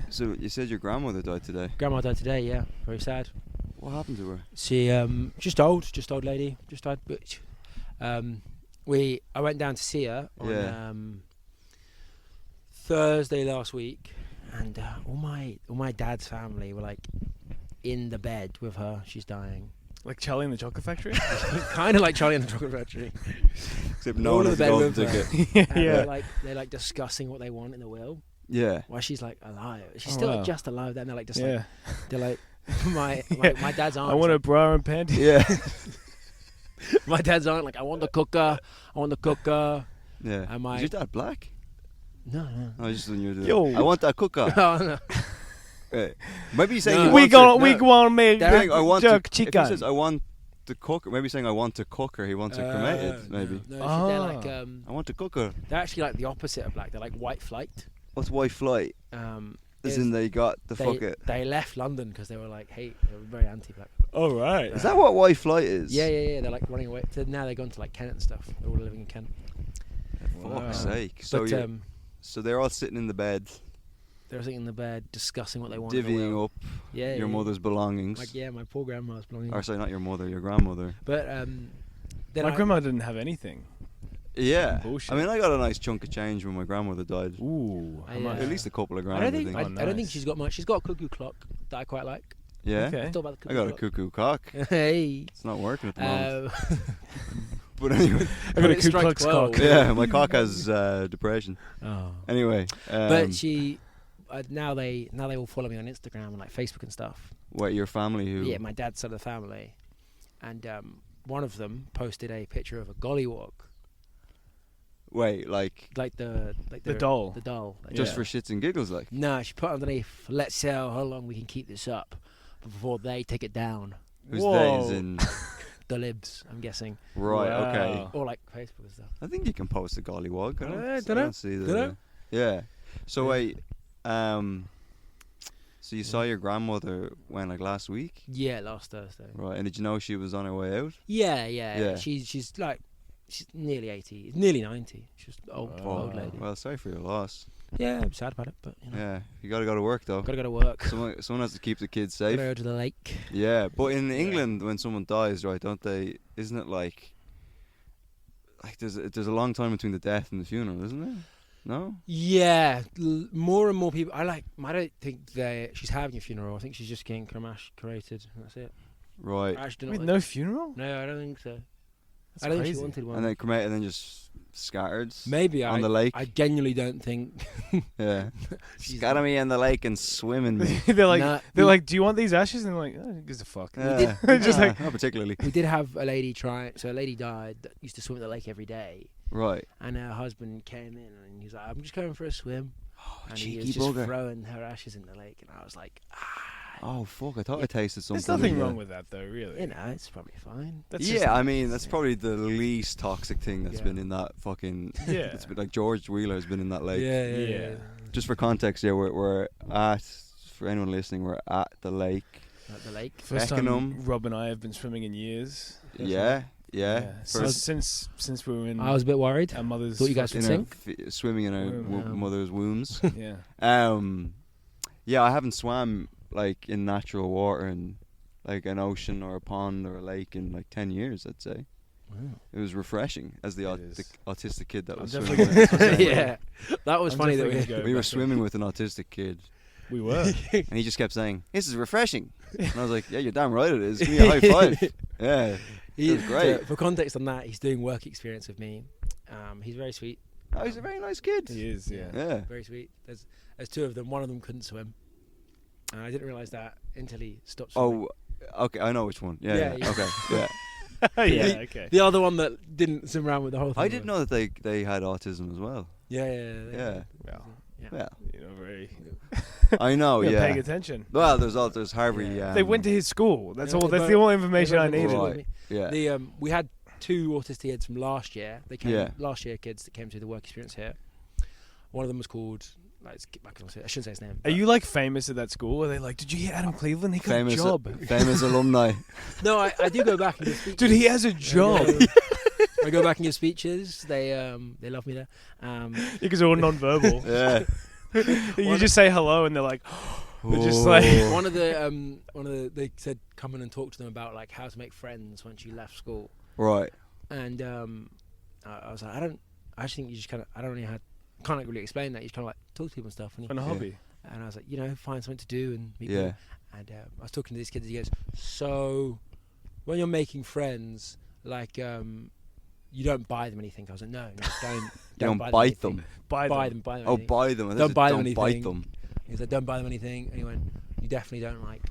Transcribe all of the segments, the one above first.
So you said your grandmother died today. Grandma died today, yeah. Very sad. What happened to her? She just old lady, just died. But I went down to see her on Thursday last week, and all my dad's family were like in the bed with her. She's dying. Like Charlie in the Chocolate Factory? Kind of like Charlie and the Chocolate Factory. Except no one has a golden ticket. And they're like discussing what they want in the will. Yeah. While she's like alive. She's still just alive. Then they're like they're like my dad's aunt. I want a bra and panties. Yeah. My dad's aunt like I want the cooker. Yeah. And Is your dad black? No. Oh, just when you were doing Yo. I want that cooker. Oh no. Right. Maybe he's saying No. he We wants gonna make saying, I want jerk to, if chicken. he says I want the cooker, maybe he's saying I want to cook her, he wants her cremated, maybe. No, they're like I want to cook her. they're actually like the opposite of black. They're like white flight. What's white flight? As in they got the fuck it. They left London because they were like, they were very anti-black. All right. Is that what white flight is? Yeah. They're like running away. So now they've gone to like Kent and stuff. They're all living in Kent. For fuck's sake. So they're all sitting in the bed, they're sitting in the bed discussing what they want. divvying up your mother's belongings. Like my poor grandma's belongings. Or sorry, not your mother, your grandmother. But then My grandma didn't have anything. Yeah. Bullshit. I mean, I got a nice chunk of change when my grandmother died. Ooh. At least a couple of grand, I I don't think. think I don't think she's got much. She's got a cuckoo clock that I quite like. Yeah? Okay. It's all about the I cuckoo got a cuckoo cock. clock. Hey. It's not working at the moment. But anyway. I got a It Ku strikes Klux 12. cock. Yeah, my cock has depression. Oh. Anyway. But she now they all follow me on Instagram and like Facebook and stuff. What, your family who? Yeah, my dad's side of the family, and one of them posted a picture of a gollywog. Wait, like The the doll. The doll. just for shits and giggles, like? No, she put underneath. Let's see how long we can keep this up before they take it down. Who's Whoa. they? As in, The libs, I'm guessing, right? Wow. Okay. or like Facebook and stuff. I think you can post a gollywog. I dunno. don't see the. Dunno. Yeah. So Yeah. wait, so you saw your grandmother when, like, last week, Yeah, last Thursday. right? And did you know she was on her way out? Yeah. Yeah. She's nearly 80, nearly 90. She's old lady. Well, sorry for your loss. Yeah, I'm sad about it, but you know, Yeah, you gotta go to work though. gotta go to work. Someone has to keep the kids Gotta safe. go to the lake. Yeah, but in England, when someone dies, right? Don't they? Isn't it like there's a long time between the death and the funeral, isn't there? No. Yeah, more and more people. I don't think she's having a funeral. I think she's just getting cremated. That's it. Right. I actually Wait, don't no funeral? No, I don't think so. That's I don't think crazy. she wanted one. And then cremated, and then just scattered. Maybe on the lake. I genuinely don't think. Yeah. She's- Scatter me in the lake and swim in me. they're like, Nah, like, do you want these ashes? And they're like, who gives a fuck? Yeah. Just like- not particularly. We did have a lady try. So a lady died that used to swim at the lake every day, Right. and her husband came in and he was like, "I'm just going for a swim," and he was cheeky just bugger. throwing her ashes in the lake, and I was like, Oh fuck! I thought I tasted something. There's nothing in wrong there. with that, though, really. you know, it's probably fine. That's Yeah, just- I mean that's probably the least toxic thing that's Yeah. been in that fucking. Yeah. It's been like George Wheeler has been in that lake. yeah. Just for context, yeah, we're at, for anyone listening, we're at the lake. At the lake. First Beckenham. time Rob and I have been swimming in years. Yeah. So since we were in I was a bit worried. our mother's. Thought you guys would in our sink. swimming in our Wow. mother's wombs. Yeah. Yeah, I haven't swam like in natural water in like an ocean or a pond or a lake in like 10 years, I'd say. Wow. It was refreshing as the It is. autistic kid that I'm was definitely swimming with. gonna- Yeah, that was I'm funny that definitely we. gonna go We were back to- swimming with an autistic kid, We were. and he just kept saying, "This is refreshing," and I was like, "Yeah, you're damn right it is. Give me a high five." Yeah, it was great. For context on that, he's doing work experience with me. He's very sweet. Oh, he's a very nice kid. He is, yeah. Yeah. Very sweet. There's two of them. One of them couldn't swim. And I didn't realise that until he stopped swimming. Oh, okay, I know which one. Yeah, Yeah, yeah. yeah. Okay, yeah. Yeah, okay. The other one that didn't swim around with the whole thing. I didn't know that they had autism as well. Yeah. Yeah. Well, Yeah, you know, very. I know. You're Yeah. paying attention. Well, there's Harvey. Yeah. They went to his school. That's Yeah, all. That's but- the only information I They needed. both- Right. Yeah. We had two autistic kids from last year. They came Yeah. last year. Kids that came to the work experience here. One of them was called. I shouldn't say his name. Are you like famous at that school? Are they like, did you hear Adam Cleveland? He got famous a job. famous alumni. No, I do go back and give speeches. Dude, he has a job. I go back and give speeches. They love me there. Because they're all non-verbal. Yeah. You just say hello, and they're like, they're just like, one of the they said come in and talk to them about like how to make friends once you left school. Right. And I was like, I just think you just kind of, I don't really can't really explain that. You just kind of like talk to people and stuff. on a hobby. And I was like, find something to do and meet Yeah. people. And I was talking to these kids. He goes, so when you're making friends, like you don't buy them anything. I was like, no, don't buy bite them. them. Buy them. Buy them. Oh, anything. buy them. I Don't said buy them don't anything. bite them. He was like, don't buy them anything. And he went, you definitely don't like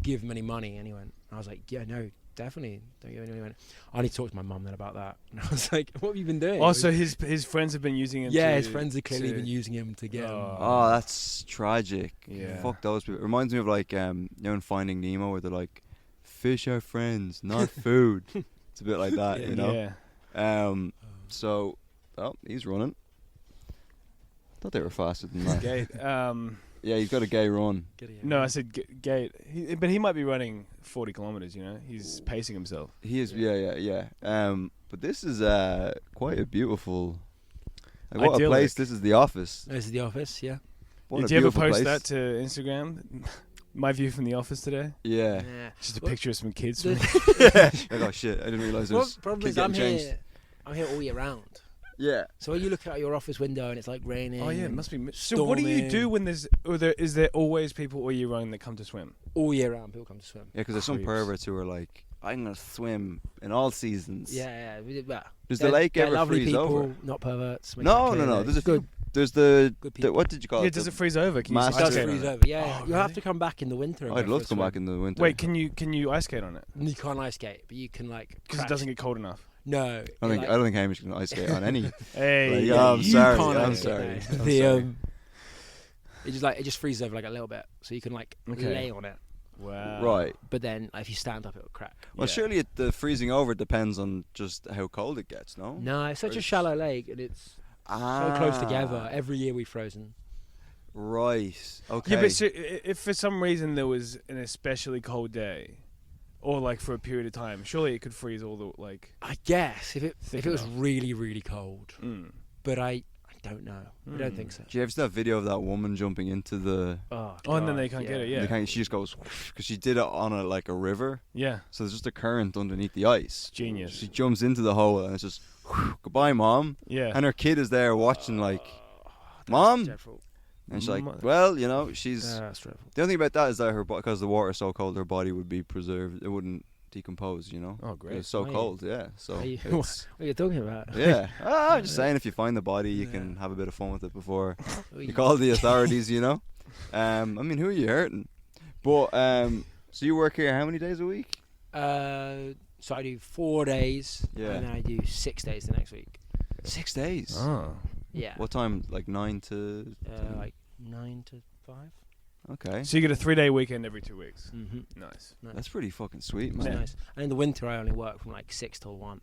give them any money. And he went, I was like, yeah, no, definitely don't give them any money. I need to talk to my mum then about that. And I was like, what have you been doing? Oh, so his friends have been using him. Yeah, to, his friends have clearly to- been using him to get him. Oh, that's tragic. Yeah. Fuck those people. It reminds me of like in Finding Nemo, where they're like, fish are friends, not food. It's a bit like that, you know. Yeah. So, he's running. Thought they were faster than that. Gate. Yeah, he's got a gay run. No, I said Gate. But he might be running 40 kilometers. He's pacing himself. He is. Yeah. But this is quite a beautiful. Like, what a Idyllic. place! This is the office. This is the office, yeah. What a Did you ever beautiful post place. that to Instagram? My view from the office today. Yeah. Just a Well, picture of some kids. the- Like, oh shit! I didn't realize there Well, was problem kids is I'm getting changed. here all year round. Yeah. So when you look out your office window and it's like raining. Oh yeah, it must be. So what do you do when there's? Is there always people all year round that come to swim? all year round people come to swim. Yeah, because there's some Creeps. perverts who are like, I'm gonna swim in all seasons. Yeah. Well, Does the lake they're ever lovely freeze people, over? not perverts. make No, that no, clear. no. There's a good. few. There's the people. what did you call Yeah, it? does it freeze over? Can you master It ice does skate on freeze it? over. Yeah, Oh, you have really? to come back in the winter. and I'd go love for to come a back swim. in the winter. Wait, can you ice skate on it? You can't ice skate, but you can like. Because it doesn't get cold enough. No. I don't think Hamish can ice skate on any. Hey, Like, I'm you sorry. can't I'm ice skate, sorry. no. I'm The, sorry. it just freezes over like a little bit, so you can like Okay. lay on it. wow. Right. But then if you stand up, it'll crack. Well, Yeah. surely the freezing over depends on just how cold it gets, no? No, it's such a Or shallow lake, and it's so close together. Every year we've frozen. Right. Okay. Yeah, but so, if for some reason there was an especially cold day, or like for a period of time, surely it could freeze all the like. I guess if it Thick was enough. really really cold, Mm. but I don't know. I don't think so. Do you ever see that video of that woman jumping into the? Oh, Oh, and then God, they can't get it. Yeah. She just goes because she did it on a river, Yeah. so there's just a current underneath the ice. Genius. She jumps into the hole and it's just goodbye, mom. Yeah. And her kid is there watching like, That's Mom? dreadful. and she's like, Mo- well, she's. That's dreadful. The only thing about that is that because the water is so cold, her body would be preserved. It wouldn't decompose, Oh, great. It's so Why? cold, yeah. So Are you- it's, What are you talking about? yeah. I'm just saying, if you find the body, you can have a bit of fun with it before What you call the authorities. I mean, who are you hurting? But so you work here how many days a week? So I do 4 days, Yeah. and then I do 6 days the next week. 6 days. Oh. Yeah. What time? Like 9 to. 10? Like 9 to 5. Okay. So you get a 3-day weekend every 2 weeks. Mm-hmm. Nice. That's pretty fucking sweet, It's man. nice. And in the winter, I only work from like 6 till 1.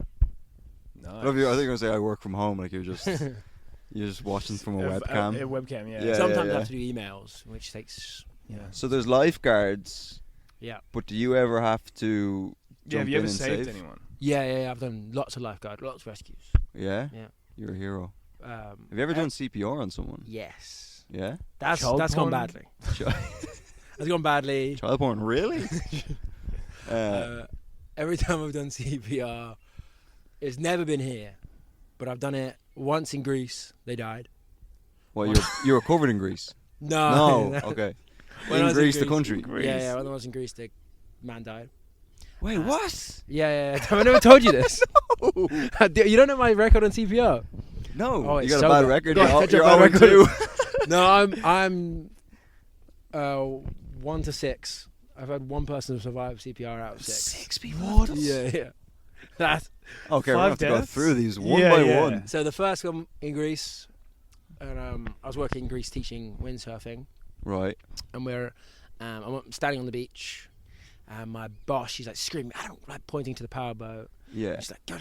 Nice. I think you're gonna say I work from home, like you're just watching from a webcam. A webcam, yeah. Yeah. Sometimes I have to do emails, which takes. So there's lifeguards. Yeah. But do you ever have to Yeah, jump have you in ever and saved save? anyone? Yeah. I've done lots of lifeguard, lots of rescues. Yeah? Yeah. You're a hero. Have Have you ever done CPR on someone? Yes. Yeah? That's Child gone porn? badly. Ch- That's gone badly. Child porn, really? Every time I've done CPR, it's never been here, but I've done it once in Greece. They died. Well, you were covered in grease. No. No, okay. When I In was Greece, the country. Yeah. When I was in Greece, the man died. Wait, what? Yeah. I never told you this. You don't know my record on CPR? No, Oh, you it's got a so bad bad. record. Go on, catch You're up my 0-2. No, I'm 1 to 6. I've had one person survive CPR out of 6. 6 people. What? Yeah. That's Okay, we're gonna have to go deaths? through these one Yeah, by yeah. one. so the first one in Greece, and I was working in Greece teaching windsurfing, Right. and I'm standing on the beach, and my boss, she's like screaming, I don't like pointing to the powerboat. Yeah. She's like, go,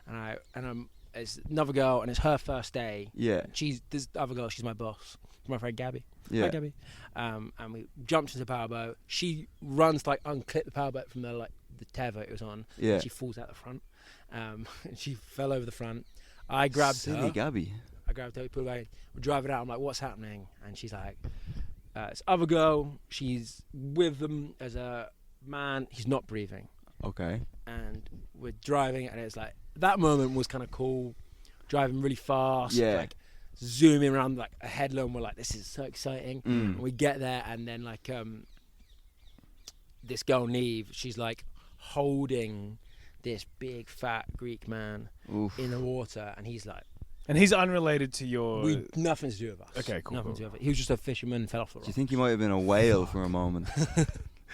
and it's another girl, and it's her first day. Yeah. This other girl, she's my boss, my friend Gabby. Yeah. Hi, Gabby. And we jumped into the powerboat. She runs to like unclip the powerboat from the tether it was on. Yeah. And she falls out the front. And she fell over the front. I grabbed Silly her. Gabby. I grabbed her, we put her away. We're driving out. I'm like, what's happening? And she's like, this other girl. She's with them as a man. He's not breathing. Okay. And we're driving, and it's like that moment was kind of cool. Driving really fast. Yeah. Like zooming around like a headland. We're like, this is so exciting. And we get there, and then like this girl Neve, she's like holding this big fat Greek man in the water, and he's like, And he's unrelated to your. nothing to do with us. Okay, cool. Nothing cool. to do with it. He was just a fisherman, fell off the rock. Do you think he might have been a whale for a moment?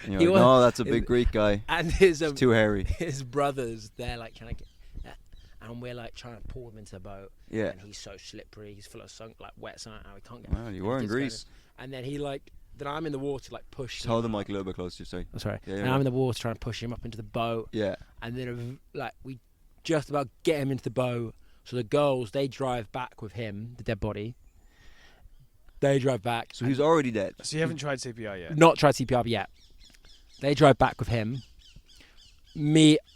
And you're He like, was. no, that's a big Greek guy. And his It's too hairy. his brothers, they're like trying to get, and we're like trying to pull him into the boat. Yeah. And he's so slippery. He's full of like wet sand. How he can't get. Well, you were in Greece. And then he like, then I'm in the water like pushing. Just hold the mic a little bit closer, sorry. Oh, sorry. Yeah, And yeah. I'm in the water trying to push him up into the boat. Yeah. And then like we just about get him into the boat. So the girls, they drive back with him, the dead body. They drive back. So he's already dead. So you haven't tried CPR yet? Not tried CPR yet. They drive back with him.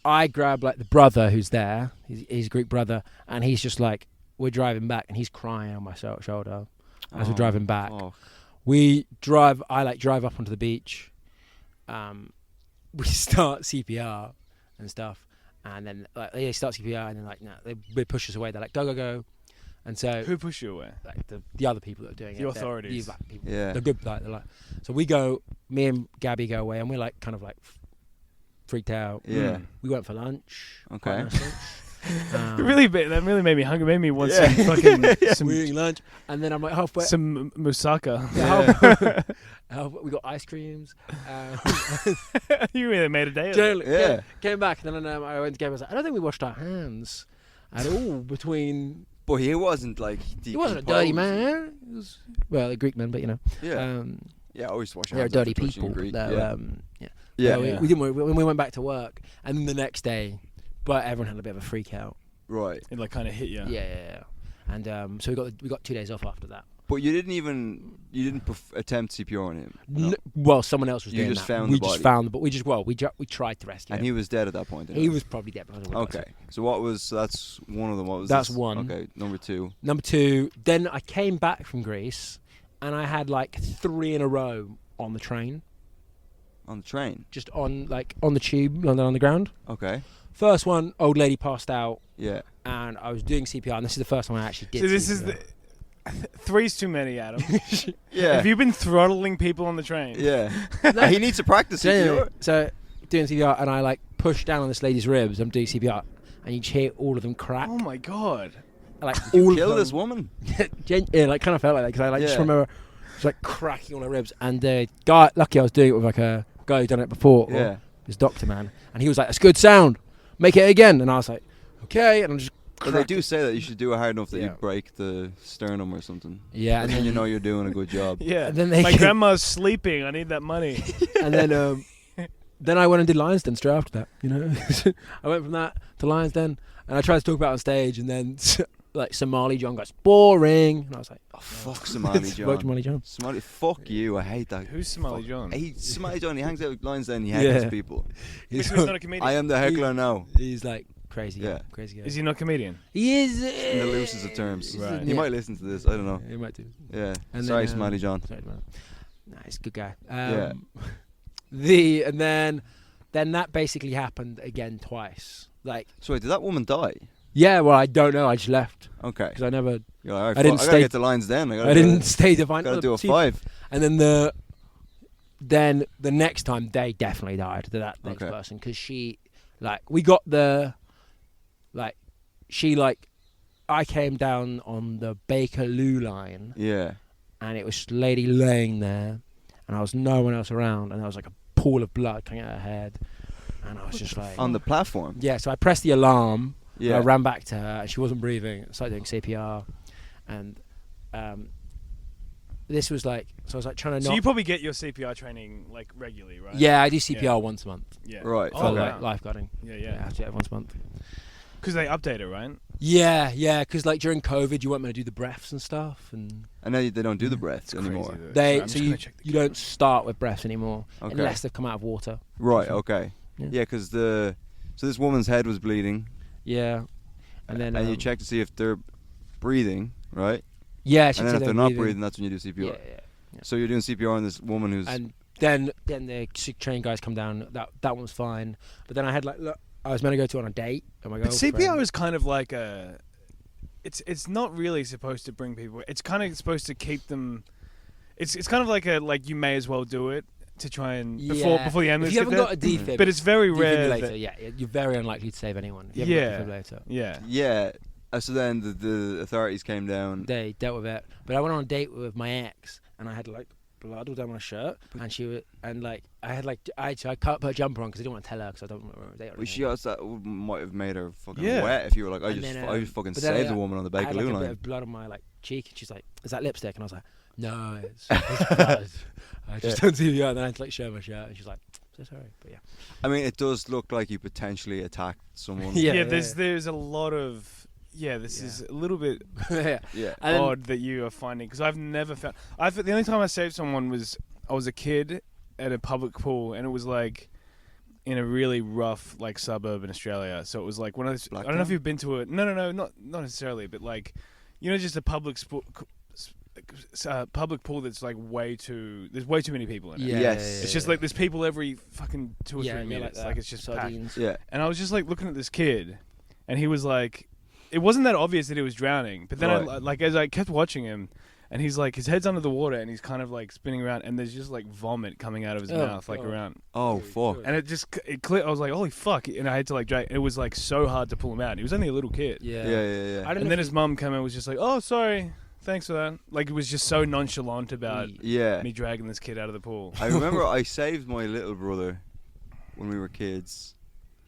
I grab like the brother who's there, his Greek brother, and he's just like, we're driving back, and he's crying on my shoulder as we're driving back. Oh. I like drive up onto the beach. We start CPR and stuff, and then like they start CPR, and then like they push us away. They're like, go go go, and so Who pushed you away? like the other people that are doing The it, authorities. the people, Yeah. the good like, they're like. So we go, me and Gabby go away, and we're like kind of like freaked out. Yeah. We went for lunch. Okay. Quite nice lunch. That really made me hungry. Made me want Yeah. some fucking We're eating lunch, and then I'm like halfway. some moussaka. We got ice creams. You really made a day of it. Generally, Yeah. came back, and then I went to Gabby. I was like, I don't think we washed our hands at all between. But he wasn't like. He wasn't a dirty decomposed. man. He was, well, a Greek man, but you know. Yeah. Yeah, always wash your They're hands. dirty after touching a people. Greek. Though, Yeah. yeah. Yeah. We didn't. When we went back to work, and then the next day, but everyone had a bit of a freak out. Right. It like kind of hit you. Yeah. And so we got 2 days off after that. But you didn't attempt CPR on him. Well, someone else was You doing just that. found we the just body. found we tried to rescue And him. he was dead at that point. He was probably dead. Because Okay. So that's one of them. What was That's this? one. Okay. Number 2. Number 2. Then I came back from Greece, and I had like 3 in a row on the train, On the train. just on the tube, London Underground. Okay. First one, old lady passed out, Yeah. and I was doing CPR, and this is the first time I actually did. So this is CPR. three's too many, Adam. Yeah. Have you been throttling people on the train? Yeah. He needs to practice So, anyway, CPR. so doing CPR, and I like pushed down on this lady's ribs. I'm doing CPR, and you just hear all of them crack. Oh my god. Like all Kill of this them. woman. Yeah, like kind of felt like that because I just Yeah. remember just like cracking on her ribs. And the guy, lucky I was doing it with like a guy who'd done it before. Yeah. This doctor man, and he was like, "That's good sound. Make it again." And I was like, "Okay." And I'm just. But they do say that you should do it hard enough that you Yeah. break the sternum or something. Yeah, And then you know you're doing a good job. Yeah. And then they My came- grandma's sleeping. I need that money. And then I went and did Lions Den straight after that. You know, I went from that to Lions Den, and I tried to talk about it on stage, and then like Somali John goes boring, and I was like, Oh, fuck Somali Fuck John. Somali John. Somali, fuck you. I hate that. Who's Somali Fuck. John? Somali John, he hangs out with lines then he heckles Yeah. people. He's not a comedian. I am the heckler now. He's like crazy. Yeah. Crazy guy. Is he not a comedian? He is. In the loosest of terms. Right. He might listen to this, I don't know. He might do. Yeah. And Sorry, then, Somali John. Sorry, man. Nah, he's a good guy. Yeah. And then that basically happened again twice. Like, So wait, did that woman die? yeah, well, I don't know. I just left Okay. because I never. You're like, all right, I didn't I gotta stay- get the lines then. I didn't stay to find. Gotta do a See, 5. And then the next time they definitely died. That next Okay. person, because she, like, we got the, like, she like, I came down on the Bakerloo line, Yeah. and it was just a lady laying there, and I was no one else around, and there was like a pool of blood coming out of her head, and I was just like, On the platform. yeah. So I pressed the alarm. Yeah. I ran back to her, and she wasn't breathing. I started doing CPR, and this was like, so I was like trying to So not. you probably get your CPR training like regularly, right? Yeah, I do CPR once a month Yeah. Right. for Oh, like wow. lifeguarding. Yeah, I yeah. have to do it once a month. Because they update it, right? Yeah, because like during COVID, you weren't meant to do the breaths and stuff, and And now they don't do the breaths anymore. Crazy, though. they Sorry, I'm so just you gonna check the you don't camera. start with breaths anymore Okay. unless they've come out of water. Right, okay. Yeah. Yeah, because so this woman's head was bleeding. Yeah, and then you check to see if they're breathing. right? Yeah, she And then said if they're not breathing, that's when you do CPR. Yeah. So you're doing CPR on this woman who's. And then the sick train guys come down. That one was fine. But then I had look, I was meant to go to on a date. And my But girlfriend. CPR is kind of like a. It's not really supposed to bring people. It's kind of supposed to keep them. It's kind of like you may as well do it to try and before the ambulance. If you haven't got a defib, but it's very rare. Defibrillator, you're very unlikely to save anyone. If you haven't got a defibrillator. Yeah. So then the authorities came down. They dealt with it. But I went on a date with my ex, and I had blood all down my shirt, and she was, and I can't put a jumper on because I didn't want to tell her because I don't want to date her. Well, she also might have made her fucking Yeah. wet if you were like, I And just fucking saved a woman on the I had Bakerloo a line. bit of blood on my cheek, and she's like, "Is that lipstick?" And I was like, "No, it's blood. I just don't see you." And then I had to show my shirt, and she's like, "So sorry," but yeah. I mean, it does look like you potentially attacked someone. There's a lot of. Yeah, this is a little bit odd that you are finding because I've never found. The only time I saved someone was I was a kid at a public pool, and it was in a really rough suburb in Australia. So it was one of those. I don't know if you've been to it. No, not necessarily, but just a public public pool that's way too. There's way too many people in it. Yes. It's just there's people every fucking 2 or 3 minutes. It's just packed. Yeah. And I was just looking at this kid, and he was it wasn't that obvious that he was drowning, but then as I kept watching him, and he's his head's under the water, and he's kind of spinning around, and there's just vomit coming out of his mouth around. Oh fuck! And it clicked. I was like, holy fuck! And I had to drag. It was so hard to pull him out. He was only a little kid. Yeah. And then his mum came in and was just oh, sorry. Thanks for that. It was just so nonchalant about me dragging this kid out of the pool. I remember I saved my little brother when we were kids.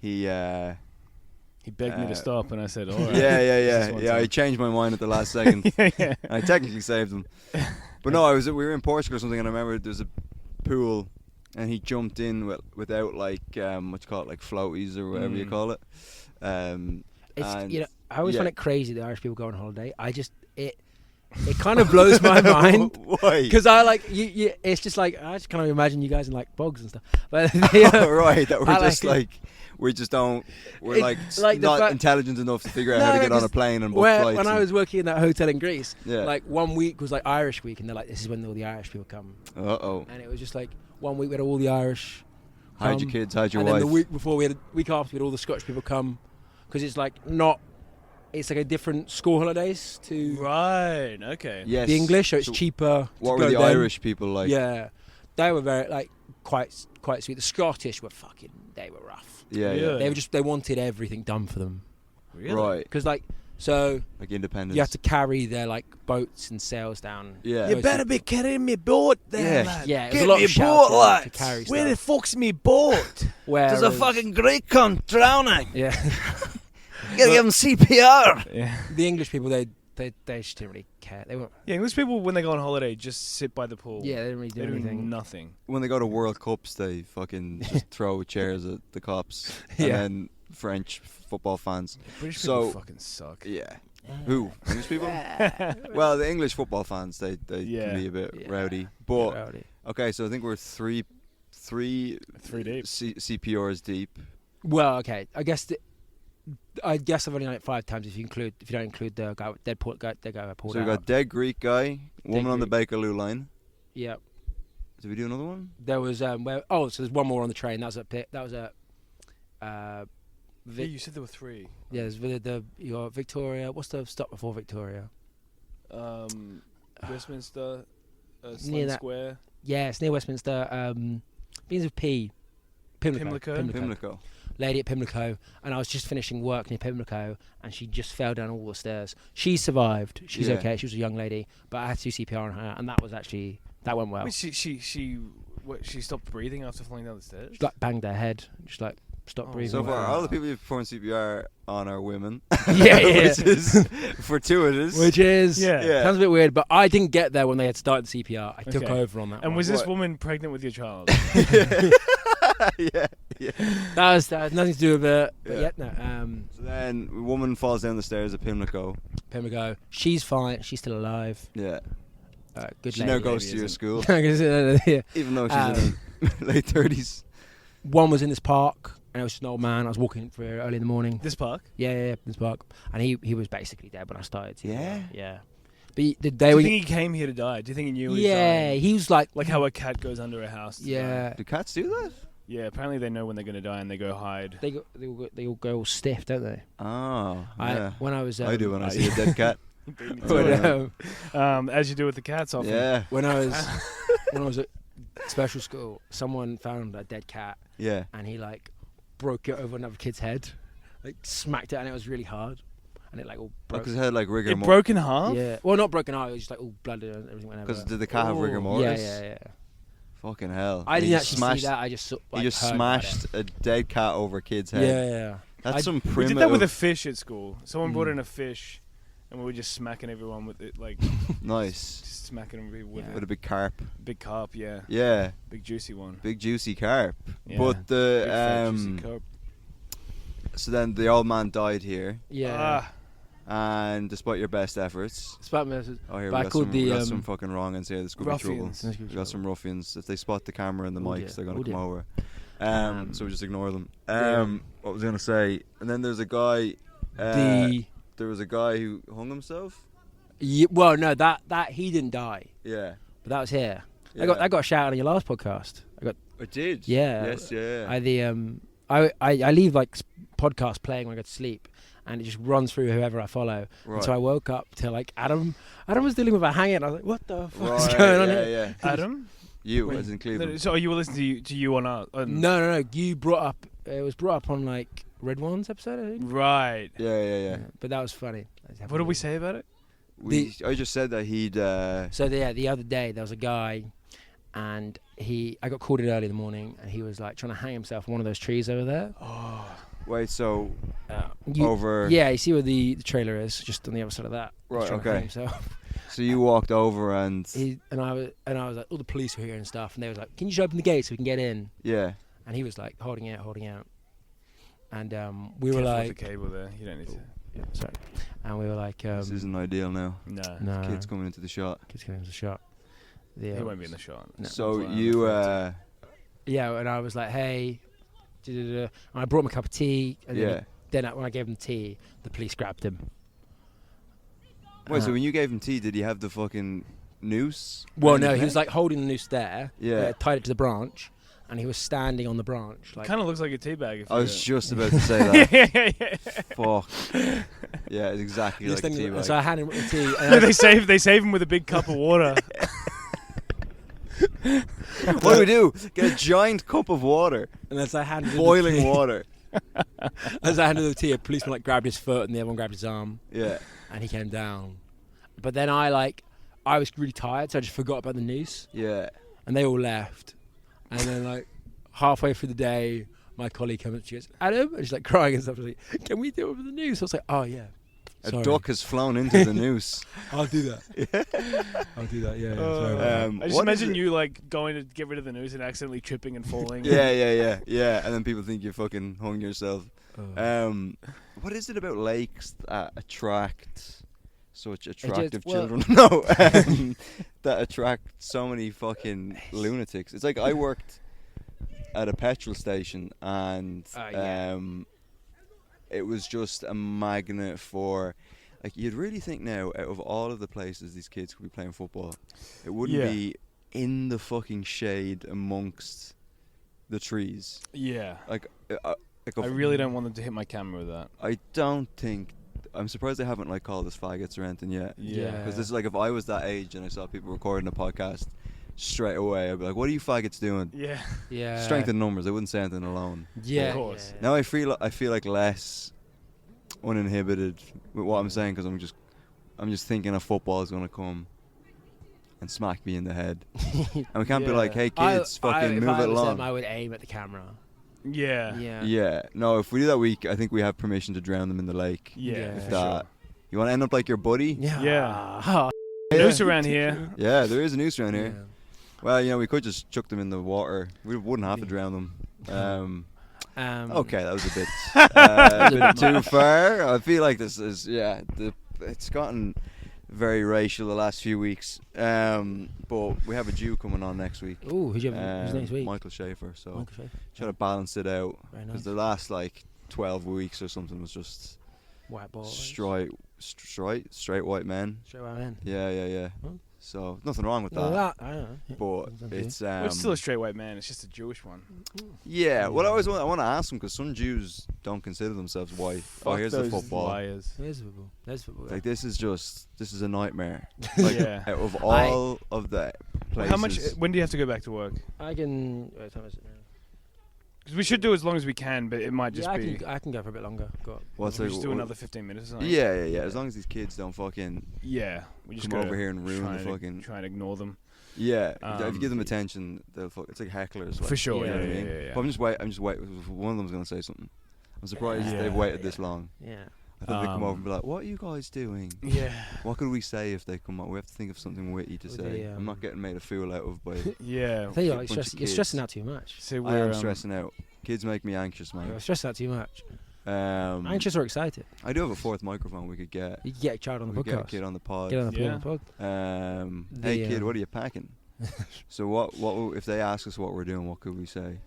He begged me to stop, and I said, all right. Yeah. I changed my mind at the last second. I technically saved him. But no, we were in Portugal or something, and I remember there was a pool, and he jumped in without what you call it, floaties or whatever you call it. I always find it crazy that Irish people go on holiday. It kind of blows my mind. Why? Because you. It's just I just kind of imagine you guys in bogs and stuff. But right, that we're just we just don't. We're not intelligent enough to figure out how to get on a plane and book flights. When I was working in that hotel in Greece, yeah. 1 week was Irish week, and they're this is when all the Irish people come. And it was just 1 week we had all the Irish. Hide your kids, hide your wife. And then the week before, week after, we had all the Scottish people come, because it's not. It's a different school holidays to okay. Yes. The English, so it's cheaper. What were the Irish people like? Yeah, they were very quite sweet. The Scottish were they were rough. Yeah. They wanted everything done for them. Really? Right. Because independence. You have to carry their boats and sails down. Yeah. You better be carrying me boat there, lad. Yeah. Get a lot me of boat, lad. to carry stuff. Where the fuck's me boat? There's a fucking Greek cunt drowning. Yeah. You gotta give him CPR. Yeah. The English people, they just didn't really care. They weren't. Yeah, English people when they go on holiday just sit by the pool. Yeah, they didn't really do anything. Nothing. When they go to World Cups, they fucking just throw chairs at the cops. And then French football fans. British people fucking suck. Yeah. Who? English people? Well, the English football fans, they can be a bit rowdy. But okay, so I think we're three deep. CPRs deep. Well, okay. I guess I've only done it 5 times if you don't include the guy with dead pulled out. So we got dead Greek guy, woman on the Bakerloo line. Yep. Did we do another one? There was so there's one more on the train. That was a you said there were 3. Yeah, there's you got Victoria. What's the stop before Victoria? Westminster, near that Square. Yeah, it's near Westminster. Begins with P. Pimlico. Lady at Pimlico, and I was just finishing work near Pimlico, and she just fell down all the stairs. She survived. She's okay. She was a young lady, but I had to do CPR on her, and that went well. Wait, she stopped breathing after falling down the stairs? She banged her head, just stopped breathing. So far, all the people you've performed CPR on are women. Yeah. Which is fortuitous. Sounds a bit weird, but I didn't get there when they had started CPR. I took over on that. And was this woman pregnant with your child? Yeah. That had nothing to do with it. But so then, a woman falls down the stairs at Pimlico. She's fine. She's still alive. Yeah. Good she lady. now goes to your school. Yeah. Even though she's in her late 30s. One was in this park, and it was just an old man. I was walking for early in the morning. This park? Yeah, this park. And he was basically dead when I started. Yeah? Yeah. But the day Do you when think he came here to die? Do you think he knew he was yeah, dying? he was like How a cat goes under a house. To yeah. die. Do cats do that? Yeah, apparently they know when they're going to die and they go hide. They all go all stiff, don't they? Oh, yeah. When I was I do when I see a dead cat. As you do with the cats often. Yeah. When I was at special school, someone found a dead cat. Yeah. And he like broke it over another kid's head, like smacked it, and it was really hard, and it like all broke. Because it had like rigor It mortis. broke in half? Yeah. Well, not broken heart. It was just like all blooded and everything went over. Because did the cat have rigor mortis? Yeah. Fucking hell. I didn't actually smashed, see that. I just like, you just heard about smashed a dead cat over a kid's it. head. Yeah. That's some primitive. We did that with a fish at school. Someone brought in a fish, and we were just smacking everyone with it, like nice. just smacking them with With a big carp. big carp, yeah. Yeah. Big juicy one. Big juicy carp. Yeah. But Big fat, the juicy carp. so then the old man died here, Yeah. and despite your best efforts, Spot me. oh here But I we got, called some, the, we got some fucking wrong ends here. This could be trouble. Ruffians. We got some ruffians. If they spot the camera and the Oh, mics, dear. they're gonna Oh, come dear. over. So we just ignore them. Yeah. What was I gonna say? And then there's a guy. There was a guy who hung himself. Well, no, that he didn't die, Yeah. but that was here. Yeah. I got a shout out on your last podcast. I did. Yeah. Yes. Yeah. I leave like podcasts playing when I go to sleep, and it just runs through whoever I follow. Right. And so I woke up to like Adam. Adam was dealing with a hanging. I was like, what the fuck is Right, going on yeah, here? Yeah. Adam? You, Wait. as in Cleveland. So you were listening to you on our... No. You brought up. It was brought up on like Red One's episode, I think. Right. Yeah. But that was funny. What did we say about it? I just said that he'd. So the other day there was a guy, and I got called in early in the morning, and he was like trying to hang himself on one of those trees over there. Oh. Wait, so over. Yeah, you see where the trailer is, just on the other side of that. He's Right. trying to hang Okay. himself. So you walked over and. I was like, all the police were here and stuff, and they was like, can you just open the gate so we can get in? Yeah. And he was like holding out, and we were Careful like, with the cable there. You don't need to. yeah, sorry, and we were like, This isn't ideal now. No. no, Kids coming into the shot. kids coming into the shot. He won't be in the shot. No. So Well, you. Yeah, and I was like, hey, and I brought him a cup of tea, and Yeah. then when I gave him tea, the police grabbed him. Wait, so when you gave him tea, did he have the fucking noose? Well, around no, his he was neck? like holding the noose there. Yeah. Tied it to the branch, and he was standing on the branch. Like, Kind of looks like a teabag. If I you was do it. just about to say that. yeah. Fuck. Yeah, it's exactly like a tea bag. So I handed him the tea. And No, they save him with a big cup of water. What do? Get a giant cup of water. And as I handed him Boiling the tea, water. as I handed him the tea, a policeman like grabbed his foot, and the other one grabbed his arm, Yeah. and he came down. But then I was really tired, so I just forgot about the noose, Yeah. and they all left. And then like halfway through the day, my colleague comes up, she goes, Adam, and she's like crying and stuff. She's like, can we deal with the noose? I was like, oh yeah. A Sorry. duck has flown into the noose. I'll do that. I'll do that. Yeah. Sorry about that. I just what imagine is it- you like going to get rid of the noose and accidentally tripping and falling. Yeah. And then people think you fucking hung yourself. Oh. What is it about lakes that attract such attractive well- children? No, that attract so many fucking lunatics. It's like I worked at a petrol station, and Yeah. it was just a magnet for. Like, you'd really think now, out of all of the places these kids could be playing football, it wouldn't Yeah. be in the fucking shade amongst the trees. Yeah. Like I really don't want them to hit my camera with that. I don't think. I'm surprised they haven't like called us faggots or anything yet. Yeah. Because this is like, if I was that age and I saw people recording a podcast, straight away I'd be like, "What are you faggots doing?" Yeah. Yeah. Strength in numbers. I wouldn't say anything alone. Yeah. Of course. Yeah. Now I feel like less uninhibited with what I'm saying, because I'm just thinking a football is gonna come and smack me in the head, and we can't be Yeah. like, "Hey kids, fucking if move I it was along." them, I would aim at the camera. Yeah. Yeah. Yeah, no. If we do that, I think we have permission to drown them in the lake. Yeah. Yeah. If for that, sure. you want to end up like your buddy? Yeah. Yeah. Oh, Noose around here. Yeah, there is a noose around here. yeah. Well, we could just chuck them in the water. We wouldn't have to drown them. Okay, that was a bit too far. I feel like this is it's gotten very racial the last few weeks. But we have a Jew coming on next week. Ooh, who's next week? Michael Schaefer. So Michael Schaefer. try to balance it out, Very because nice. the last like 12 weeks or something was just White boy. straight white men. Straight white men. Yeah. Huh? So nothing wrong with that. Well, I don't know. But it's well, it's still a straight white man. It's just a Jewish one. Yeah. Well, I want to ask them because some Jews don't consider themselves white. Fuck here's those the football. Liars. There's football. Like this is a nightmare. Like out of all of the places. How much? When do you have to go back to work? I can. What time is it now? Because we should do as long as we can, but it might just be. I can go for a bit longer. We'll just do another 15 minutes or something. Yeah. As long as these kids don't fucking. Yeah. We just come over here and ruin the fucking. Try and ignore them. Yeah. If you give them attention, they'll. It's like hecklers. Like, for sure. You know what I mean? Yeah. But I'm just waiting. One of them's gonna say something. I'm surprised they've waited this long. Yeah. I thought they'd come over and be like, "What are you guys doing?" Yeah. What could we say if they come up? We have to think of something witty to say. I'm not getting made a fool out of by. Yeah. I think you're stressing out too much. So I am stressing out. Kids make me anxious, man. You're stressing out too much. Anxious or excited? I do have a fourth microphone we could get. You could get a child on the podcast. Get a kid on the pod. Get on the pod. Hey kid, what are you packing? So what if they ask us what we're doing? What could we say?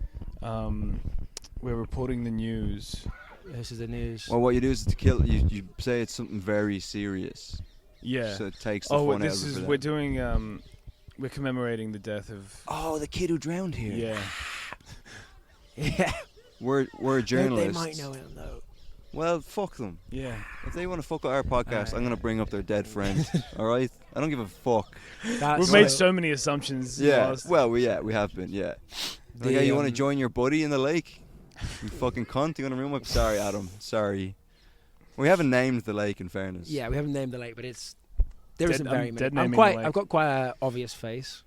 We're reporting the news. This is the news. Well, what you do is to kill. You say it's something very serious. Yeah. So it takes the fun out of it. We're doing. We're commemorating the death of. Oh, the kid who drowned here. Yeah. Yeah. We're journalists. They might know him though. Well, fuck them. Yeah. If they want to fuck with our podcast, I'm gonna bring up their dead friend. All right. I don't give a fuck. We've made so many assumptions. Yeah. Well, we have been. Yeah. Like, you want to join your buddy in the lake? You fucking cunt. You want to ruin my... Sorry, Adam. Sorry. We haven't named the lake, in fairness. Yeah, we haven't named the lake, but there isn't very many. I've got quite an obvious face.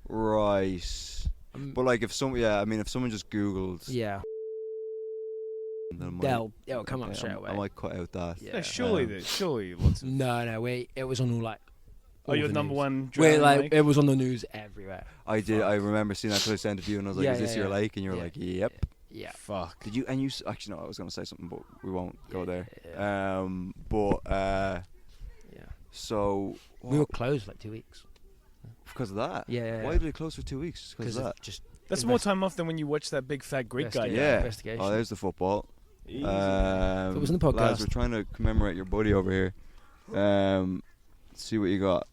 Right. But like if someone just Googled... Yeah. It'll come up straight away. I might cut out that. Yeah. Surely lots of... No, it was on all like... your number one... it was on the news everywhere. I did. I remember seeing that because I sent it to you and I was like, is this your lake? And you were like, yep. Yeah. Fuck. Did you? And you actually no. I was gonna say something, but we won't go there. Yeah. Yeah. So we were closed for like 2 weeks because of that. Yeah. Why did we close for 2 weeks? Because of that. That's more time off than when you watch that big fat Greek guy. Yeah. Oh, there's the football. It was in the podcast. Lads, we're trying to commemorate your buddy over here. See what you got.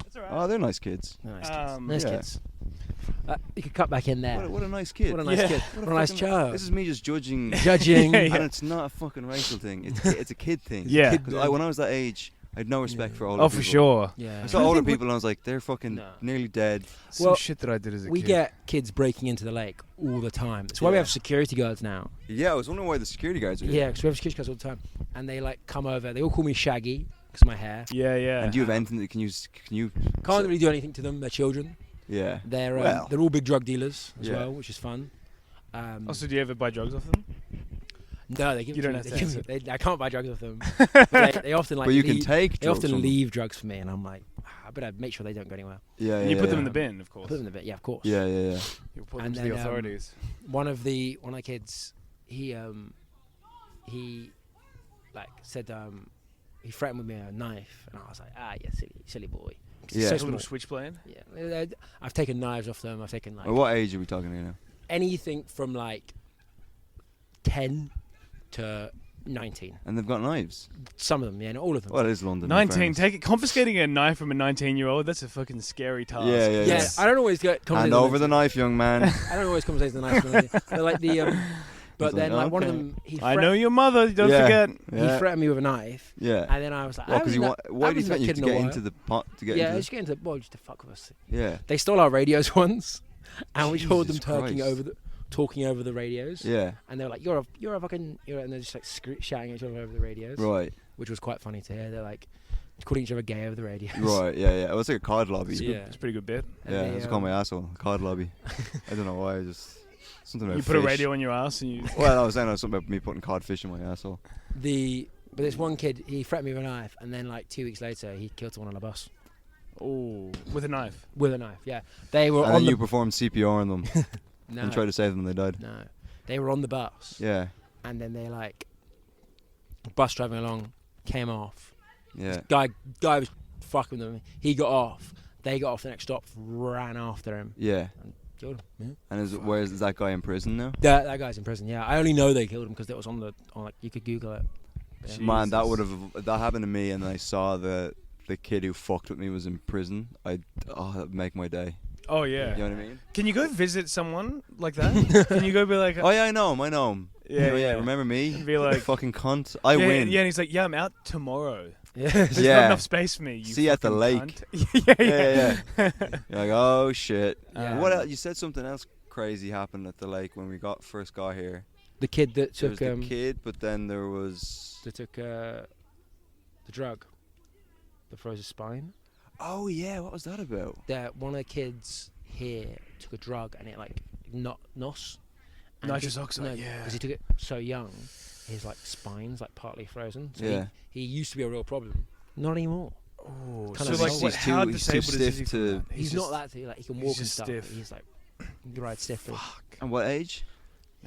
That's all right. Oh, they're nice kids. Nice kids. You could cut back in there. What a nice kid. What a nice kid. What a nice child. This is me just judging. And it's not a fucking racial thing. It's a kid thing. Yeah. Because when I was that age, I had no respect for older people. For sure. Yeah. I saw older people and I was like, they're fucking nearly dead. Some shit that I did as a kid. We get kids breaking into the lake all the time. That's why we have security guards now. Yeah, I was wondering why the security guards are here. Yeah, because we have security guards all the time. And they like come over. They all call me Shaggy because of my hair. Yeah. And do you have anything that can you... Can't really do anything to them. They're children. Yeah. They're all big drug dealers as well, which is fun. Also, do you ever buy drugs off them? No, they give you it don't to have me. I can't buy drugs off them. they often like. But you can take. They often leave drugs for me, and I'm like, I better make sure they don't go anywhere. Yeah. And you put them in the bin, of course. Put them in the bin, yeah, of course. Yeah. You report them to the authorities. One of the kids, he like said he threatened with me a knife, and I was like, silly boy. Yeah. So a little switchblade. Yeah, I've taken knives off them. I've taken like. What age are we talking here now? Anything from like 10 to 19. And they've got knives. Some of them, yeah, not all of them. Well, it is London. 19. Confiscating a knife from a 19-year-old. That's a fucking scary task. Yeah. I don't always get. Hand over the knife, young man. I don't always conversate the knife. They're like the. But then, like one of them, I know your mother. Don't forget. He threatened me with a knife. Yeah. And then I was like, why do you threaten you to get into the pot? Just get into the boy just to fuck with us. Yeah. They stole our radios once, and we told them talking over the radios. Yeah. And they were like, "You're a fucking," and they're just like shouting at each other over the radios. Right. Which was quite funny to hear. They're like calling each other gay over the radios. Right. Yeah. It was like a card lobby. It's a pretty good bit. Yeah. I just called my asshole card lobby. I don't know why. Something about you put a radio on your ass and you... Well, I was saying something about me putting codfish in my asshole. But this one kid, he threatened me with a knife, and then like 2 weeks later, he killed someone on a bus. Oh, with a knife? With a knife, yeah. They were. And then you performed CPR on them. No. And tried to save them, they died. No, they were on the bus. Yeah. And then they bus driving along, came off. Yeah. This guy was fucking with them. He got off. They got off the next stop, ran after him. Yeah. And killed him. Yeah. And is that guy in prison now? That guy's in prison. Yeah, I only know they killed him because it was on you could Google it. Man, that happened to me, and I saw the kid who fucked with me was in prison. That'd make my day. Oh yeah. You know what I mean? Can you go visit someone like that? Can you go be like? Oh yeah, I know him. Yeah. Remember me? And be like, fucking cunt. I win. Yeah, and he's like, yeah, I'm out tomorrow. Yeah. There's not enough space for me. You see you at the lake. yeah. You're like, oh shit. What else? You said something else crazy happened at the lake when we first got here. The kid that There took was the kid, but then there was that took the drug that froze his spine. Oh yeah, what was that about? That one of the kids here took a drug and it like nitrous oxide. Yeah. Because he took it so young, his like spine's like partly frozen. So yeah. He used to be a real problem. Not anymore. Oh, so like how disabled is he? He's not that. Like he can walk and stuff. Stiff. He's like he rides stiffly. Fuck. And what age?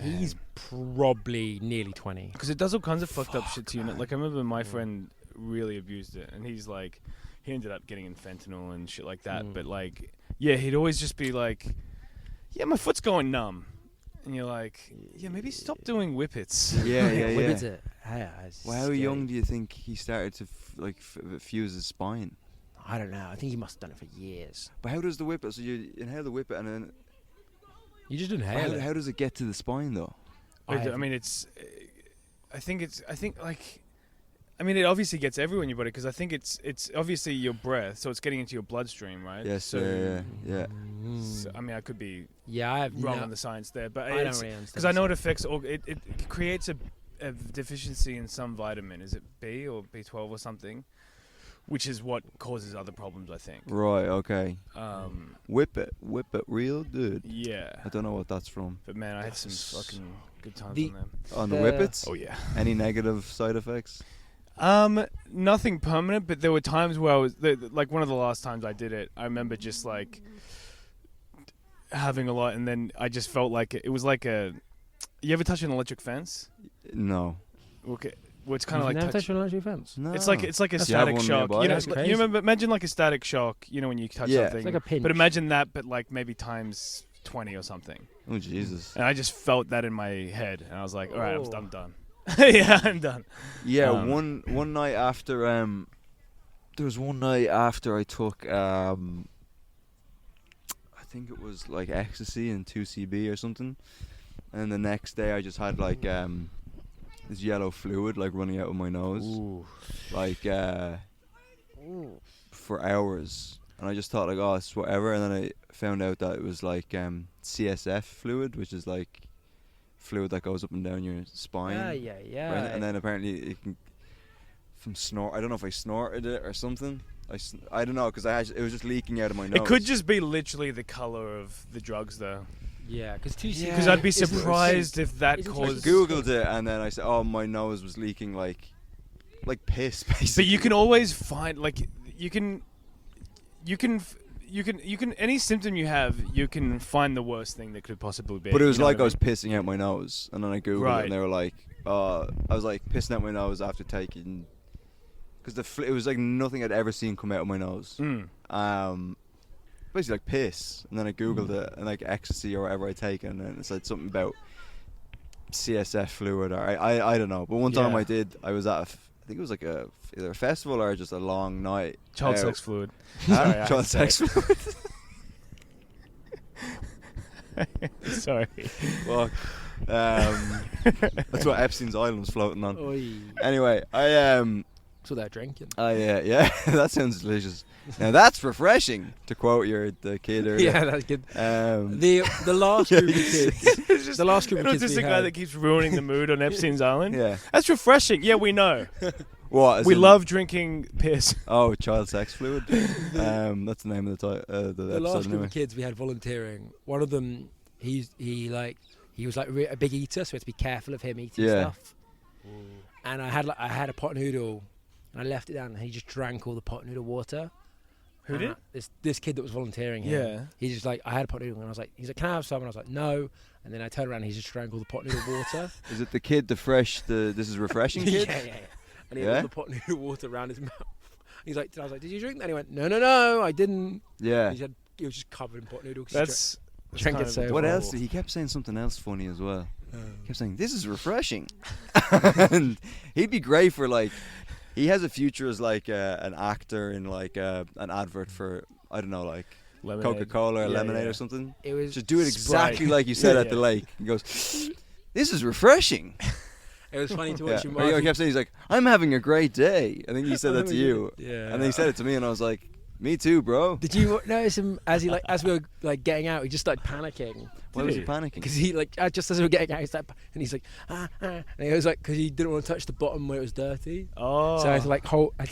He's probably nearly 20. Because it does all kinds of fucked up shit to you. Like I remember my friend really abused it, and he's like, he ended up getting in fentanyl and shit like that. But like, yeah, he'd always just be like, yeah, my foot's going numb, and you're like, yeah, maybe stop doing whippets. Yeah. Whippets it. Well, how young do you think he started to fuse his spine? I don't know. I think he must have done it for years. But how does the whippet? So you inhale the whippet, and then you just inhale it. How does it get to the spine though? I mean, it obviously gets everywhere in your body because I think it's obviously your breath, so it's getting into your bloodstream, right? Yes, so, yeah. So, I mean, I could be wrong on the science there, but I don't really understand. Because I know it affects. It creates a deficiency in some vitamin. Is it B or B12 or something? Which is what causes other problems, I think. Right. Okay. Whip it real good. Yeah. I don't know what that's from. But man, I had some fucking good times on them. On the whippets? Oh yeah. Any negative side effects? Nothing permanent, but there were times where I was like one of the last times I did it. I remember just like having a lot, and then I just felt like it was like a. You ever touch an electric fence? No. Okay. Well, it's kind of like never touched an electric fence. No. It's like a static shock. You know, you remember? Imagine like a static shock. You know, when you touch something. It's like a pinch. But imagine that, but like maybe times 20 or something. Oh Jesus! And I just felt that in my head, and I was like, all right, I'm done. Yeah, I'm done. Yeah, one night after there was one night after I took I think it was like ecstasy and 2CB or something, and the next day I just had like this yellow fluid like running out of my nose. Ooh. Like for hours, and I just thought like, oh, it's whatever, and then I found out that it was like CSF fluid, which is like fluid that goes up and down your spine. Yeah. Right? And then apparently it can from snort. I don't know if I snorted it or something. I don't know because it was just leaking out of my nose. It could just be literally the color of the drugs, though. Yeah, because 2CB. Because I'd be surprised if that caused. I googled it and then I said, oh, my nose was leaking like piss, basically. But you can always find you can any symptom you have, you can find the worst thing that could possibly be. But it was like I was pissing out my nose, and then I googled it, and they were like, I was like pissing out my nose after taking, because it was like nothing I'd ever seen come out of my nose. Basically like piss, and then I googled it, and like ecstasy or whatever I'd taken, and it said something about CSF fluid, or I don't know. But one time I was at I think it was like either a festival or just a long night. Child sex fluid. Child sex fluid. Sorry. Fuck. That's what Epstein's Island's floating on. Oy. Anyway, That's what they're drinking. Yeah, that sounds delicious. Now that's refreshing, to quote the kid earlier. Yeah, that's good. The last group of kids. The last group of kids. Just a guy that keeps ruining the mood on Epstein's Island. Yeah, that's refreshing. Yeah, we know. What? We love drinking piss. Oh, child sex fluid. That's the name of the episode. The last group of kids we had volunteering. One of them, he was like a big eater, so we had to be careful of him eating stuff. Ooh. And I had a pot noodle, and I left it down, and he just drank all the pot noodle water. Who did? This kid that was volunteering here. Yeah. He's just like, I had a pot noodle, and I was like, he's like, can I have some? And I was like, no. And then I turned around, and he just drank all the pot noodle water. Is it the kid, this is refreshing kid? Yeah. And he had all the pot noodle water around his mouth. I was like, did you drink that? And he went, no, I didn't. Yeah. He was just covered in pot noodle. That's drank it so. What else? He kept saying something else funny as well. He kept saying, "This is refreshing," and he'd be great for like. He has a future as like an actor in like an advert for I don't know like Lemonade. Coca-Cola or lemonade or something. It was Just do it exactly like you said at the lake. He goes, "This is refreshing." It was funny to watch him. He kept saying, he's like, "I'm having a great day." I think he said that to you. Yeah. And then he said it to me, and I was like, "Me too, bro." Did you notice him as we were like getting out? He just started panicking. Why was he panicking? Because he like just as we were getting out, he started, and he's like, and he was like, because he didn't want to touch the bottom where it was dirty. Oh. So I had to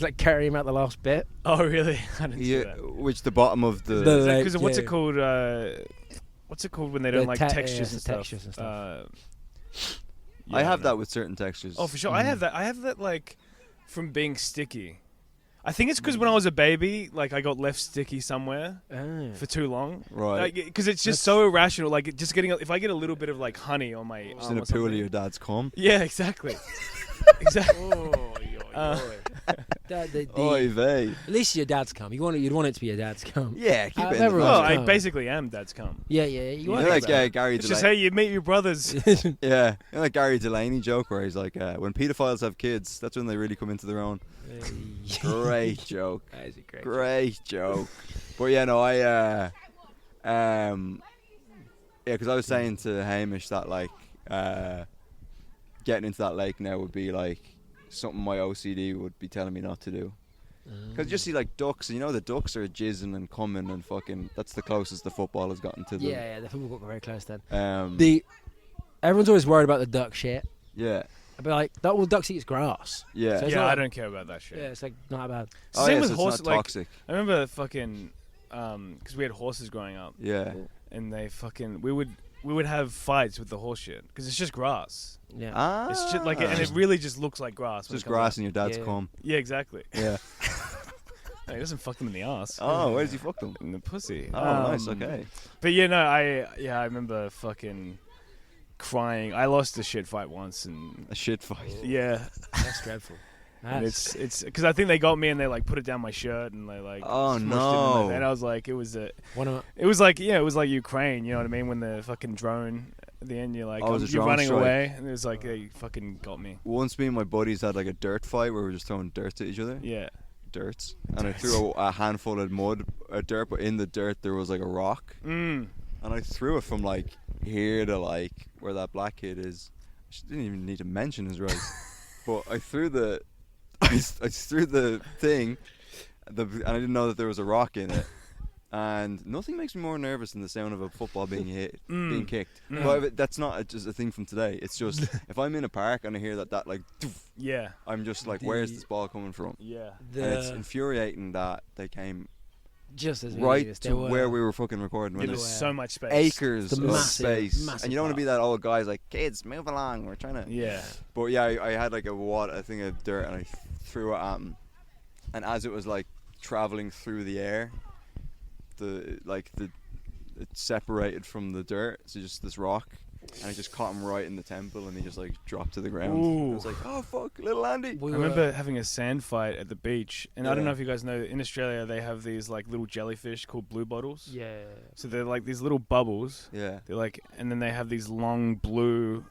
like carry him out the last bit. Oh really? I didn't see that. Which the bottom of the Because what's it called? What's it called when they don't like textures and stuff? Textures and stuff. Yeah, I have that with certain textures. Oh, for sure. I have that like from being sticky. I think it's because when I was a baby, like I got left sticky somewhere for too long. Right. Because it's just so irrational. Like just if I get a little bit of like honey on my Just arm in a or pool of something. your dad's cum. Yeah, exactly. Exactly. Oy vey. At least your dad's cum. You'd want it to be your dad's cum. Yeah, keep it in the everyone's Well, family. I basically am dad's cum. Yeah. You know like Gary It's just Delaney. hey, you meet your brothers. Yeah, you know like Gary Delaney joke where he's like, when pedophiles have kids, that's when they really come into their own. Great joke. That is a Great joke. But yeah, no, because I was saying to Hamish that like getting into that lake now would be like something my OCD would be telling me not to do. Because you just see like ducks, and you know the ducks are jizzing and coming and fucking. That's the closest the football has gotten to them. Yeah, the football got very close then. Everyone's always worried about the duck shit. Yeah. But like, that all ducks eats grass. Yeah. So it's Yeah, not I like- don't care about that shit. Yeah, it's like not bad. Same with so horses. it's not Like toxic. I remember fucking because we had horses growing up, Yeah. and they fucking we would have fights with the horse shit because it's just grass. Yeah. It's just like and it really just looks like grass. It's when just it comes grass out. in your dad's Yeah. cum. Yeah, exactly. Yeah. No, he doesn't fuck them in the ass. Oh, where does he fuck them? In the pussy. Oh, nice. Okay. But yeah, no, I remember fucking crying. I lost a shit fight once, and A shit fight. yeah, That's dreadful. and it's because I think they got me and they like put it down my shirt and they like Oh, smushed it in no. and I was like, it was One like Ukraine, you know what I mean? When the fucking drone at the end, you're like, Oh, it was a you're drone running strike. away, and it was like they fucking got me. Once me and my buddies had like a dirt fight where we were just throwing dirt at each other. Yeah. Dirts. And I threw a handful of dirt, but in the dirt there was like a rock. Mm. And I threw it from like here to like where that black kid is. I didn't even need to mention his race. But I threw the thing, and I didn't know that there was a rock in it. And nothing makes me more nervous than the sound of a football being being kicked. Mm. But that's not just a thing from today. It's just if I'm in a park and I hear that like, doof, Yeah. I'm just like, where's this ball coming from? Yeah. And it's infuriating that they came just as right to where we were fucking recording. When There's there's so much space. acres It's of massive, space, massive and you don't want to be park. that old guy's like, kids, move along, we're trying to. Yeah. But yeah, I had like a thing of dirt, and I threw it at him, and as it was like traveling through the air, it separated from the dirt, so just this rock, and I just caught him right in the temple, and he just like dropped to the ground. Ooh. I was like, oh fuck, little Andy. I remember having a sand fight at the beach, and I don't Yeah. know if you guys know, in Australia they have these like little jellyfish called blue bottles. Yeah. So they're like these little bubbles. Yeah. They're like, and then they have these long blue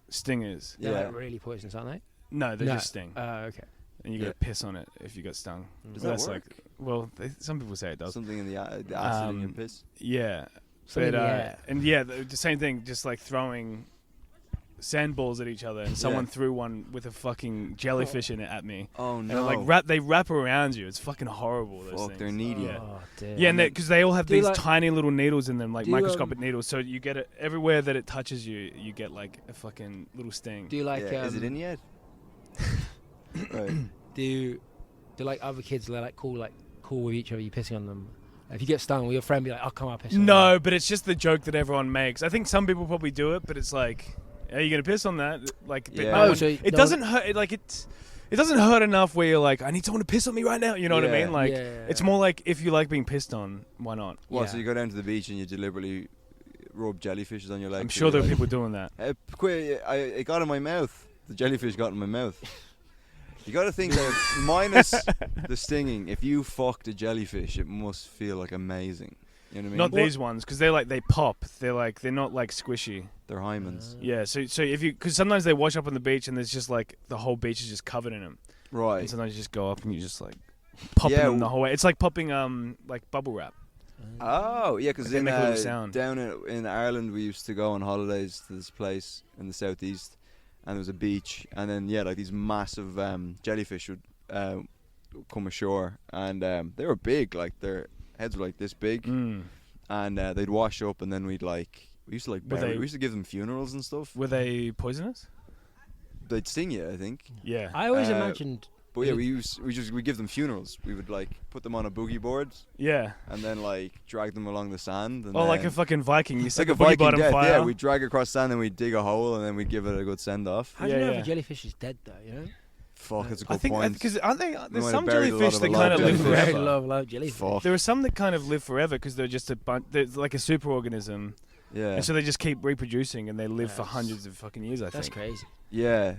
stingers. They're Yeah. like really poisonous, aren't they? No, they No. just sting, Okay. and you Yeah. gotta piss on it if you got stung. Does But that that's work? like, well, some people say it does. Something in the acid in your piss. Yeah. Something But in the air. and yeah, the same thing, just like throwing sandballs at each other, and someone threw one with a fucking jellyfish in it at me. Oh And no. like they wrap around you. It's fucking horrible. Those Fuck, things. they're needy. Yeah. Oh, dear. Yeah, and because they all have Do these like- tiny little needles in them, like do, microscopic needles. So you get it everywhere that it touches you. You get like a fucking little sting. Do you like? Yeah, is it in yet? Right. Do like other kids like cool with each other? You pissing on them? If you get stung, will your friend be like, "Oh, come on, piss on No, you"? but it's just the joke that everyone makes. I think some people probably do it, but it's like, are you gonna piss on that? Like, but Yeah. no Oh, one- so it no doesn't hurt. It doesn't hurt enough where you're like, I need someone to piss on me right now. You know what I Yeah. mean? Like, Yeah. it's more like if you like being pissed on, why not? Well, Yeah. so you go down to the beach and you deliberately rub jellyfishes on your legs. I'm sure there are people doing that. It got in my mouth. The jellyfish got in my mouth. You got to think that minus the stinging, if you fucked a jellyfish, it must feel like amazing. You know what I mean? Not these ones, because they pop. They're not like squishy. They're hymens. Yeah, so if you, because sometimes they wash up on the beach and there's just like the whole beach is just covered in them. Right. And sometimes you just go up and you just like popping them the whole way. It's like popping like bubble wrap. Oh yeah, because They make a little sound. down in Ireland we used to go on holidays to this place in the southeast, and there was a beach, and then like these massive jellyfish would come ashore, and they were big, like their heads were like this big, and they'd wash up, and then we used to we used to give them funerals and stuff. Were they poisonous? They'd sting you, I think. Yeah. I always imagined. But yeah, we give them funerals. We would like put them on a boogie board. Yeah. And then like drag them along the sand. And like a fucking Viking. You set like a boogie board on fire. Yeah, we drag across sand and we dig a hole and then we give it a good send off. How do you know if a jellyfish is dead though? You know. Fuck, it's a good I think point. Because aren't they? There's some jellyfish that kind of live Very forever. low jellyfish. Fuck. There are some that kind of live forever because they're just they're like a superorganism. Yeah. And so they just keep reproducing and they live for hundreds of fucking years. I think. That's crazy. Yeah,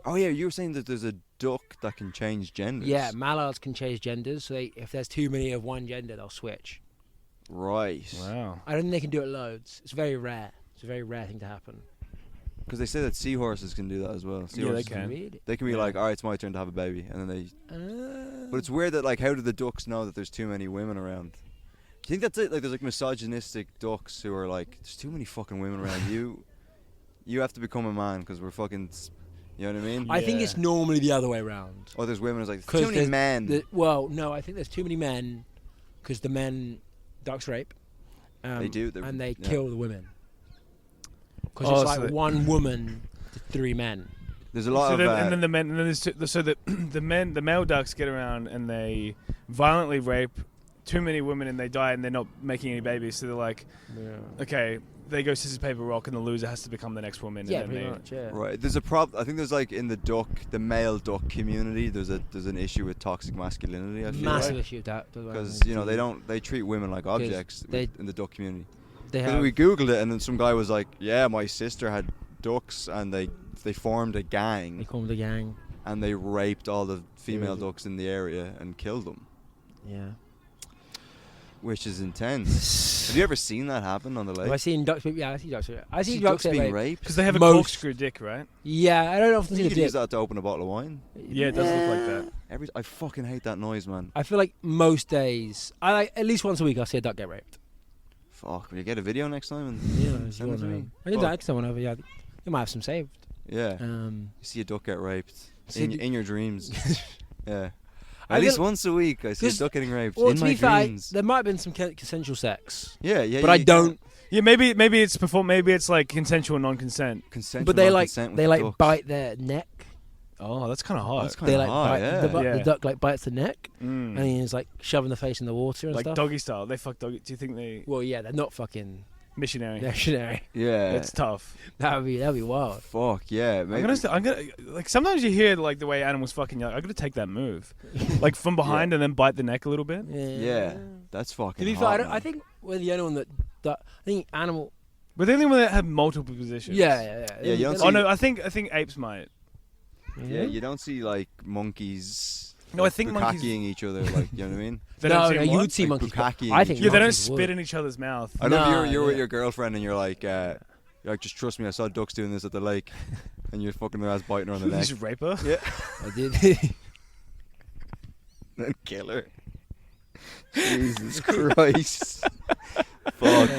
oh yeah, you were saying that there's a duck that can change genders. Yeah, mallards can change genders. So if there's too many of one gender, they'll switch. Right. Wow. I don't think they can do it loads. It's very rare. It's a very rare thing to happen. Because they say that seahorses can do that as well. Yeah, they can. Really? They can be like, all right, it's my turn to have a baby, and then they. But it's weird that like, how do the ducks know that there's too many women around? Do you think that's it? Like, there's like misogynistic ducks who are like, there's too many fucking women around. You have to become a man because we're fucking. You know what I mean? I think it's normally the other way around. Oh, there's women who's like, too many men. No, I think there's too many men because the men ducks rape. They do. And they kill the women. Because it's like one woman to 3 men. There's a lot of. And then the men, and then the male ducks get around and they violently rape too many women and they die and they're not making any babies. So they're like, okay. They go scissors, paper, rock, and the loser has to become the next woman. Yeah, and pretty much. Yeah. Right. There's a problem. I think there's like in the male duck community. There's an issue with toxic masculinity. I feel massive issue with that. Because they treat women like objects in the duck community. We googled it and then some guy was like, yeah, my sister had ducks and they formed a gang. They formed a gang. And they raped all the female ducks in the area and killed them. Yeah. Which is intense. Have you ever seen that happen on the lake? Have I seen ducks? Yeah, I see ducks. I see ducks being raped because they have a corkscrew dick, right? Yeah, I don't often see you a can use that to open a bottle of wine. Yeah, it does look like that. I fucking hate that noise, man. I feel like most days, at least once a week, I'll see a duck get raped. Fuck, will you get a video next time and send it to me? I did that someone over. Yeah, you might have some saved. Yeah. You see a duck get raped in your dreams. Yeah. At least once a week, I see a duck getting raped in my dreams. There might have been some consensual sex. Yeah. But I don't. Yeah, maybe it's like consensual non-consent. Consensual non-consent. But they bite their neck. Oh, that's kind of hard. That's kind of hard. The duck bites the neck, and he's like shoving the face in the water and like stuff. Doggy style. They fuck doggy. Do you think they? Well, yeah, they're not fucking missionary. Yeah, it's tough. That'd be wild. Fuck yeah. Maybe. I'm gonna like sometimes you hear like the way animals fucking. I'm gonna take that move, like from behind and then bite the neck a little bit. Yeah, that's fucking. To be fair, I think we're the only one that I think animal. We're the only one that have multiple positions. Yeah. You don't see, no, I think apes might. Yeah, you don't see like monkeys. No, I think monkeys each other, like, you know what I mean? No, you would see monkeys. I think they don't spit in each other's mouth. I know you're with your girlfriend and you're like, just trust me, I saw ducks doing this at the lake, and you're fucking their ass biting her on the neck. Did you rape her? Yeah, I did. Then kill her. Jesus Christ! Fuck.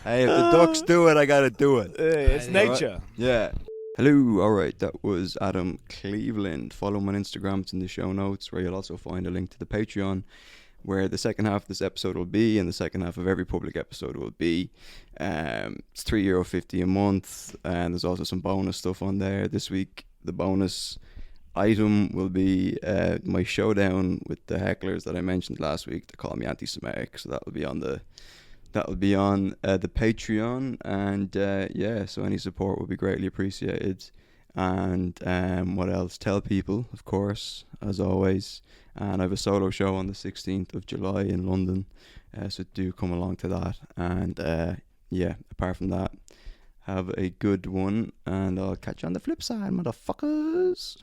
Hey, if the ducks do it, I gotta do it. It's nature. Yeah. Hello, alright, that was Adam Cleveland. Follow him on Instagram, it's in the show notes, where you'll also find a link to the Patreon, where the second half of this episode will be, and the second half of every public episode will be. It's €3.50 a month, and there's also some bonus stuff on there. This week, the bonus item will be my showdown with the hecklers that I mentioned last week. They call me anti-Semitic, so that will be on the Patreon, and so any support would be greatly appreciated. And what else? Tell people, of course, as always. And I have a solo show on the 16th of July in London, so do come along to that. And apart from that, have a good one, and I'll catch you on the flip side, motherfuckers.